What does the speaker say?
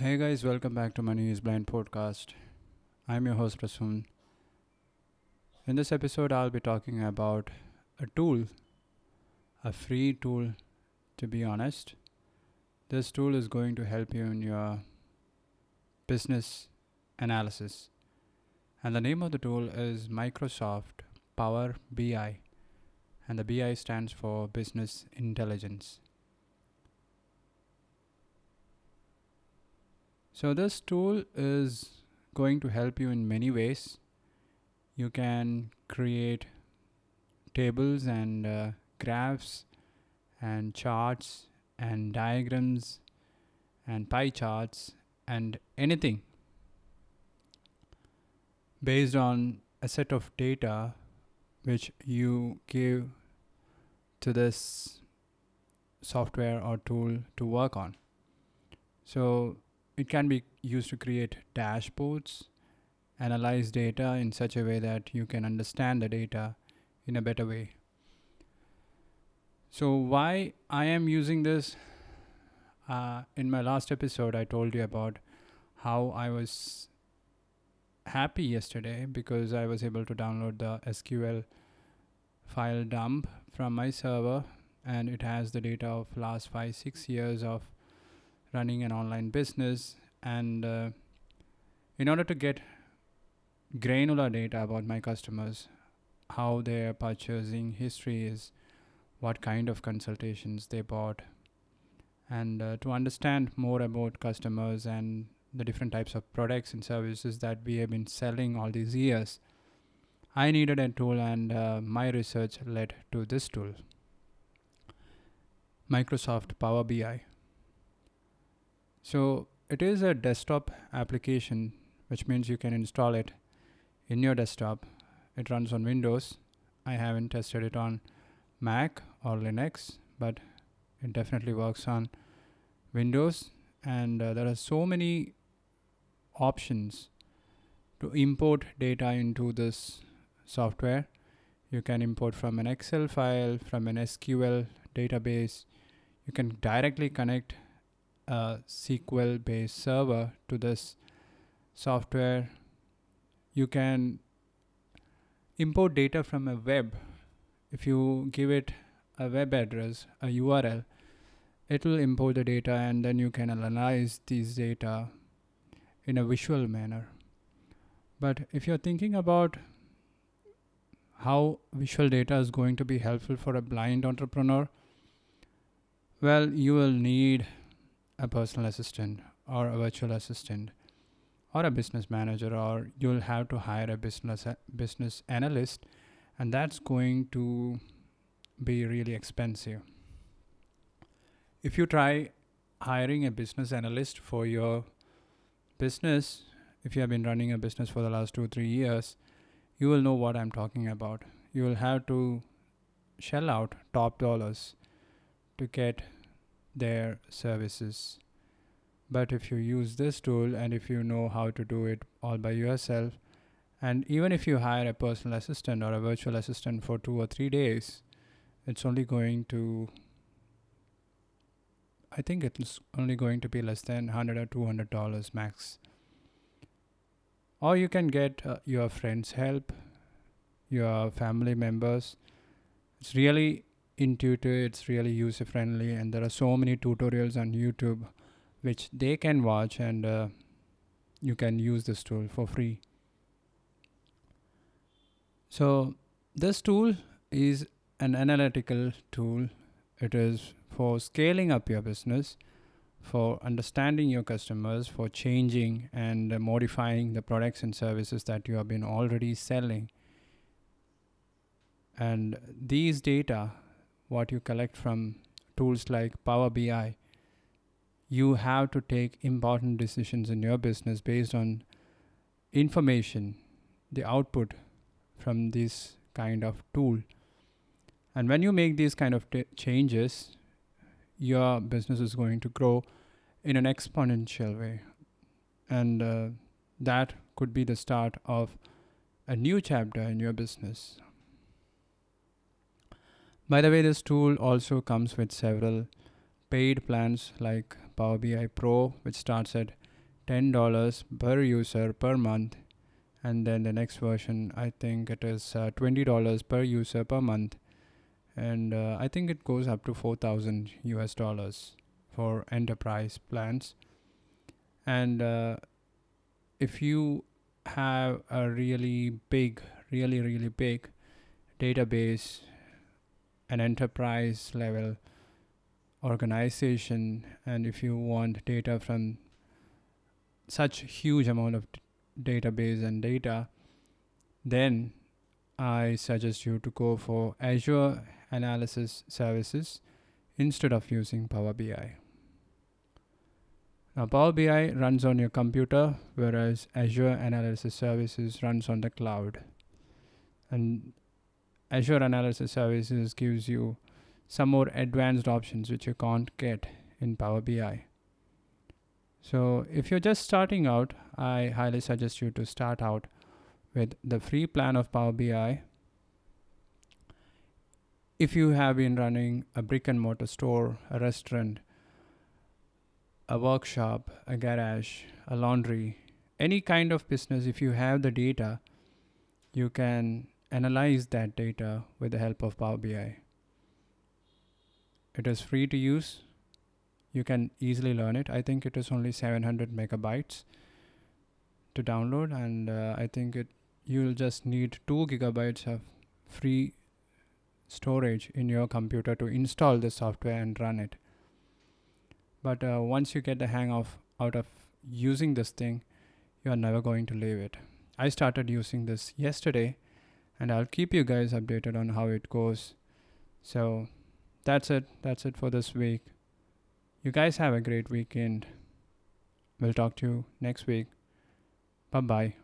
Hey guys, welcome back to Money is Blind podcast. I'm your host Rasoon. In this episode, I'll be talking about a tool, a free tool to be honest. This tool is going to help you in your business analysis. And the name of the tool is Microsoft Power BI, and the BI stands for Business Intelligence. So, this tool is going to help you in many ways. You can create tables and graphs and charts and diagrams and pie charts and anything based on a set of data which you give to this software or tool to work on. So it can be used to create dashboards, analyze data in such a way that you can understand the data in a better way. So why I am using this? In my last episode, I told you about how I was happy yesterday because I was able to download the SQL file dump from my server, and it has the data of last 5-6 years of running an online business. And in order to get granular data about my customers, how their purchasing history is, what kind of consultations they bought, and to understand more about customers and the different types of products and services that we have been selling all these years, I needed a tool, and my research led to this tool, Microsoft Power BI. So it is a desktop application, which means you can install it in your desktop. It runs on Windows. I haven't tested it on Mac or Linux, but it definitely works on Windows. And there are so many options to import data into this software. You can import from an Excel file, from an SQL database. You can directly connect a SQL based server to this software. You can import data from a web. If you give it a web address, a URL, it will import the data, and then you can analyze these data in a visual manner. But if you're thinking about how visual data is going to be helpful for a blind entrepreneur, well, you will need a personal assistant or a virtual assistant or a business manager, or you'll have to hire a business analyst, and that's going to be really expensive. If you try hiring a business analyst for your business, if you have been running a business for the last 2-3 years, you will know what I'm talking about. You will have to shell out top dollars to get their services. But if you use this tool and if you know how to do it all by yourself, and even if you hire a personal assistant or a virtual assistant for 2 or 3 days, it's only going to, I think it's only going to be less than $100 or $200 max. Or you can get your friends' help, your family members. It's really intuitive, it's really user friendly, and there are so many tutorials on YouTube which they can watch, and you can use this tool for free. So this tool is an analytical tool. It is for scaling up your business, for understanding your customers, for changing and modifying the products and services that you have been already selling. And these data, what you collect from tools like Power BI, you have to take important decisions in your business based on information, the output from this kind of tool. And when you make these kind of changes, your business is going to grow in an exponential way. And that could be the start of a new chapter in your business. By the way, this tool also comes with several paid plans like Power BI Pro, which starts at $10 per user per month, and then the next version, I think it is $20 per user per month, and I think it goes up to 4,000 US dollars for enterprise plans. And if you have a really big, really big database, an enterprise level organization, and if you want data from such huge amount of database and data, then I suggest you to go for Azure Analysis Services instead of using Power BI. Now, Power BI runs on your computer, whereas Azure Analysis Services runs on the cloud. And Azure Analysis Services gives you some more advanced options which you can't get in Power BI. So if you're just starting out, I highly suggest you to start out with the free plan of Power BI. If you have been running a brick and mortar store, a restaurant, a workshop, a garage, a laundry, any kind of business, if you have the data, you can analyze that data with the help of Power BI. It is free to use. You can easily learn it. I think it is only 700 megabytes to download, and I think you'll just need 2 gigabytes of free storage in your computer to install the software and run it. But once you get the hang of out of using this thing, you are never going to leave it. I started using this yesterday, and I'll keep you guys updated on how it goes. So that's it for this week. You guys have a great weekend. We'll talk to you next week. Bye bye.